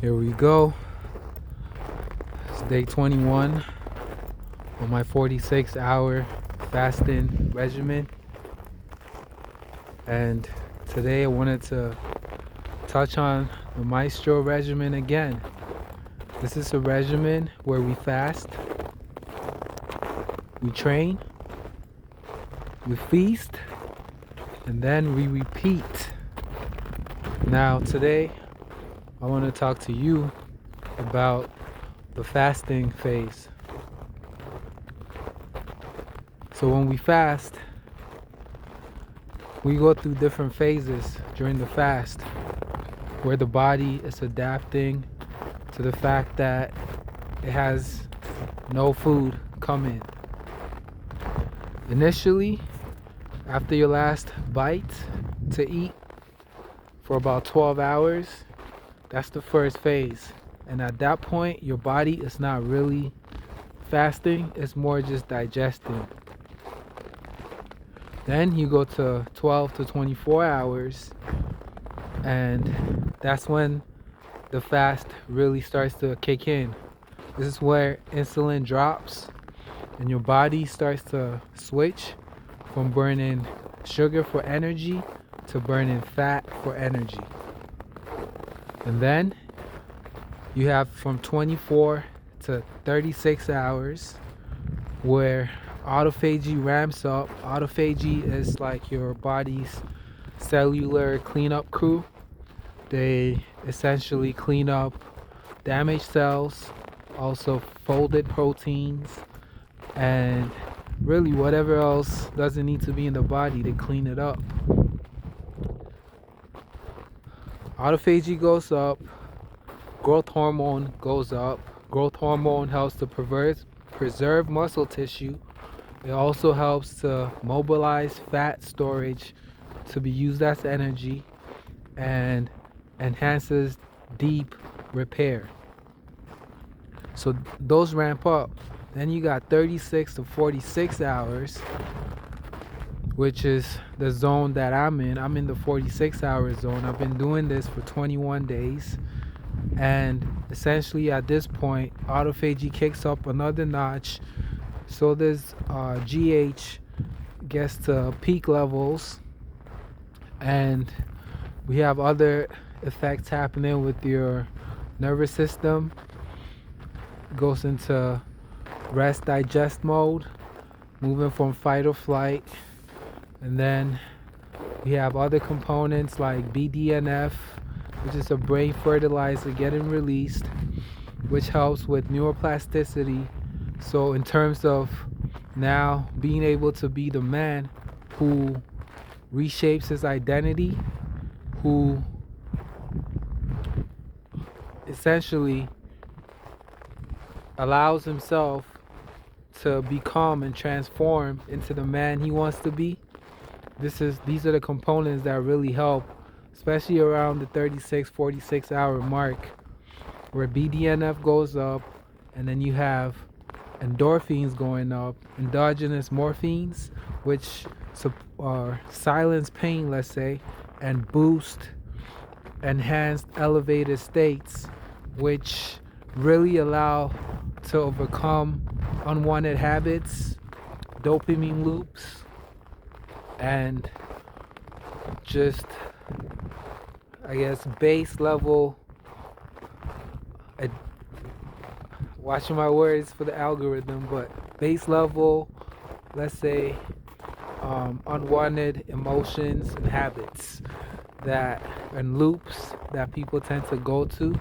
Here we go. It's day 21 on my 46-hour fasting regimen. And today I wanted to touch on the Maestro regimen again. This is a regimen where we fast, we train, we feast, and then we repeat. Now today I want to talk to you about the fasting phase. So when we fast, we go through different phases during the fast where the body is adapting to the fact that it has no food coming. Initially, after your last bite to eat for about 12 hours, that's the first phase. And at that point, your body is not really fasting, it's more just digesting. Then you go to 12 to 24 hours, and that's when the fast really starts to kick in. This is where insulin drops and your body starts to switch from burning sugar for energy to burning fat for energy. And then you have from 24 to 36 hours where autophagy ramps up. Autophagy is like your body's cellular cleanup crew. They essentially clean up damaged cells, also folded proteins, and really whatever else doesn't need to be in the body, they clean it up. Autophagy goes up, growth hormone goes up. Growth hormone helps to preserve muscle tissue. It also helps to mobilize fat storage to be used as energy and enhances deep repair. So those ramp up. Then you got 36 to 46 hours, which is the zone that I'm in. I'm in the 46-hour zone. I've been doing this for 21 days. And essentially at this point, autophagy kicks up another notch. So this GH gets to peak levels. And we have other effects happening with your nervous system. It goes into rest digest mode, moving from fight or flight. And then we have other components like BDNF, which is a brain fertilizer getting released, which helps with neuroplasticity. So in terms of now being able to be the man who reshapes his identity, who essentially allows himself to become and transform into the man he wants to be. These are the components that really help, especially around the 36-46 hour mark, where BDNF goes up, and then you have endorphins going up, endogenous morphines, which silence pain, let's say, and boost enhanced elevated states, which really allow to overcome unwanted habits, dopamine loops, and just, I guess, base level, watching my words for the algorithm, but base level, let's say, unwanted emotions and habits and loops that people tend to go to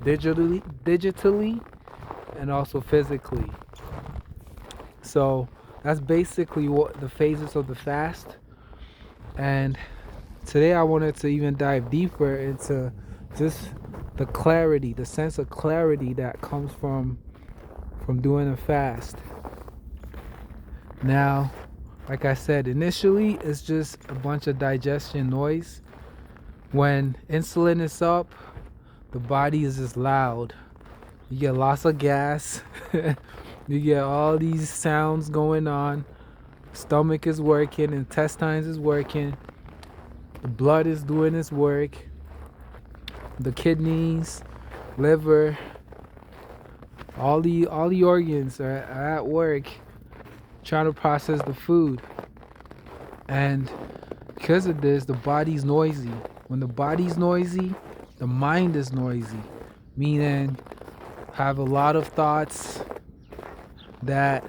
digitally and also physically. So that's basically what the phases of the fast. And today I wanted to even dive deeper into just the clarity, the sense of clarity that comes from doing a fast. Now, like I said, initially it's just a bunch of digestion noise. When insulin is up, the body is just loud. You get lots of gas. You get all these sounds going on. Stomach is working, intestines is working, the blood is doing its work, the kidneys, liver, all the organs are at work trying to process the food. And because of this, the body's noisy. When the body's noisy, the mind is noisy, meaning have a lot of thoughts that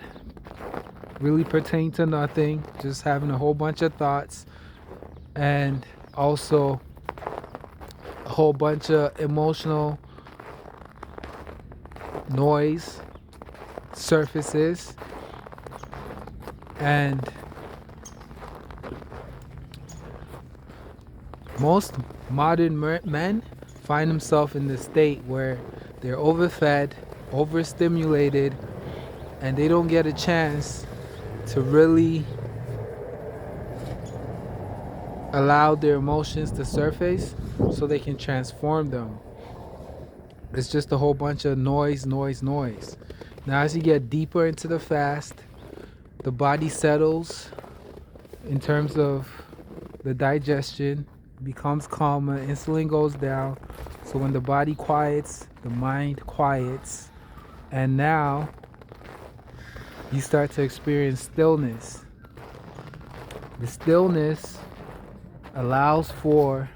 really pertain to nothing, just having a whole bunch of thoughts, and also a whole bunch of emotional noise surfaces. And most modern men find themselves in this state where they're overfed, overstimulated, and they don't get a chance to really allow their emotions to surface so they can transform them. It's just a whole bunch of noise. Now, as you get deeper into the fast, the body settles in terms of the digestion, becomes calmer, insulin goes down. So when the body quiets, the mind quiets, and now you start to experience stillness. The stillness allows for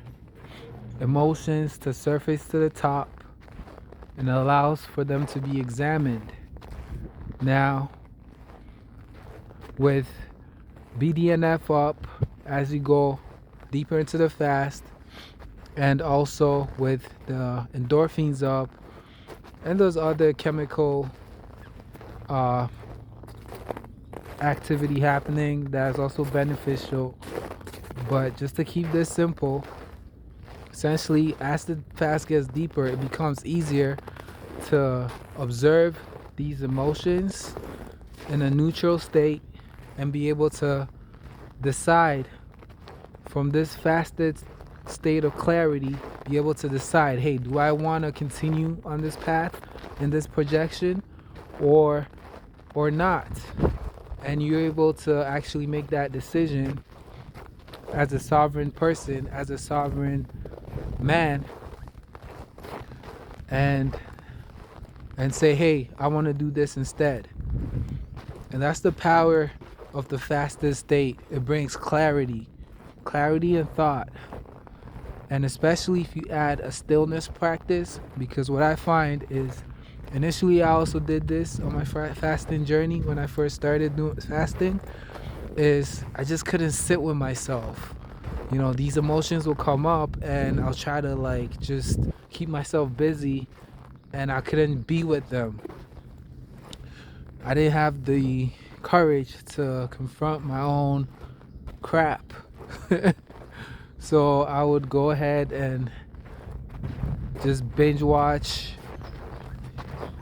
emotions to surface to the top and allows for them to be examined. Now, with BDNF up as you go deeper into the fast, and also with the endorphins up and those other chemical activity happening that is also beneficial. But just to keep this simple, essentially as the fast gets deeper, it becomes easier to observe these emotions in a neutral state and be able to decide from this fasted state of clarity, be able to decide, hey, do I want to continue on this path in this projection or not? And you're able to actually make that decision as a sovereign person, as a sovereign man, and say, hey, I want to do this instead. And that's the power of the fasted state. It brings clarity in thought. And especially if you add a stillness practice, because what I find is, initially I also did this on my fasting journey when I first started doing fasting, is I just couldn't sit with myself. You know, these emotions will come up and I'll try to like just keep myself busy and I couldn't be with them. I didn't have the courage to confront my own crap. So I would go ahead and just binge watch,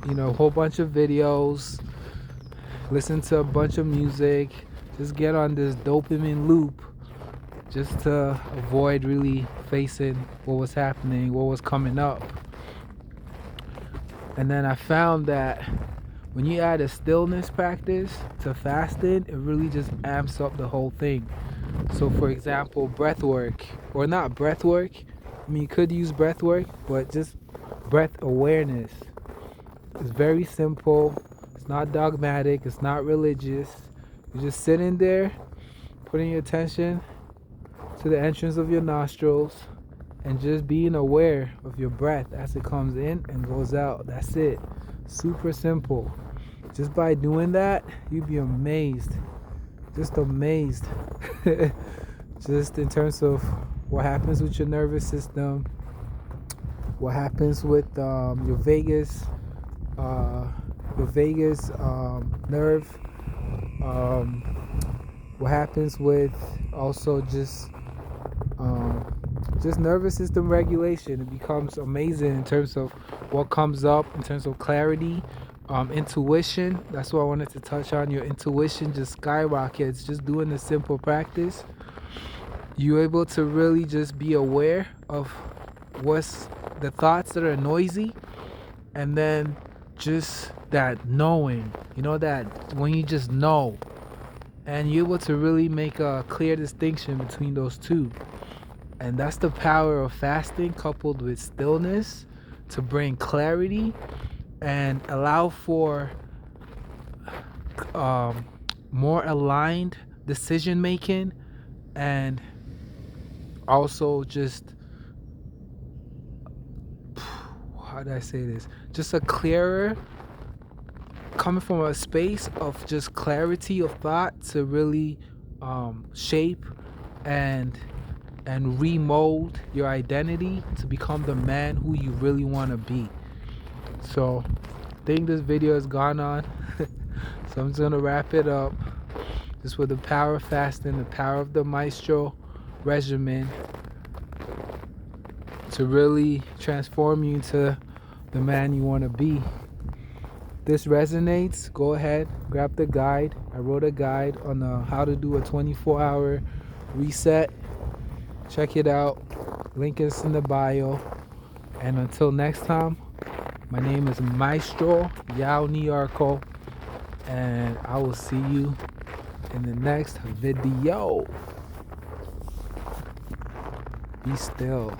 you know, a whole bunch of videos, listen to a bunch of music, just get on this dopamine loop just to avoid really facing what was happening, what was coming up. And then I found that when you add a stillness practice to fasting, it really just amps up the whole thing. So for example, breath work, or not breath work, I mean you could use breath work, but just breath awareness. It's very simple, it's not dogmatic, it's not religious. You're just sitting there, putting your attention to the entrance of your nostrils and just being aware of your breath as it comes in and goes out. That's it. Super simple. Just by doing that, you'd be amazed. Just amazed. Just in terms of what happens with your nervous system, what happens with your vagus nerve, what happens with also just nervous system regulation. It becomes amazing in terms of what comes up, in terms of clarity, intuition. That's what I wanted to touch on. Your intuition just skyrockets just doing the simple practice. You're able to really just be aware of what's the thoughts that are noisy, and then just that knowing, you know, that when you just know, and you're able to really make a clear distinction between those two. And that's the power of fasting coupled with stillness to bring clarity and allow for more aligned decision making, and also just, how do I say this? Just a clearer, coming from a space of just clarity of thought to really shape and remold your identity to become the man who you really want to be. So I think this video has gone on. So I'm just going to wrap it up. Just with the power of fasting, the power of the Maestro regimen to really transform you into the man you want to be. If this resonates, go ahead, grab the guide. I wrote a guide on how to do a 24-hour reset. Check it out. Link is in the bio. And until next time, my name is Maestro Yao Niarco, and I will see you in the next video. Be still.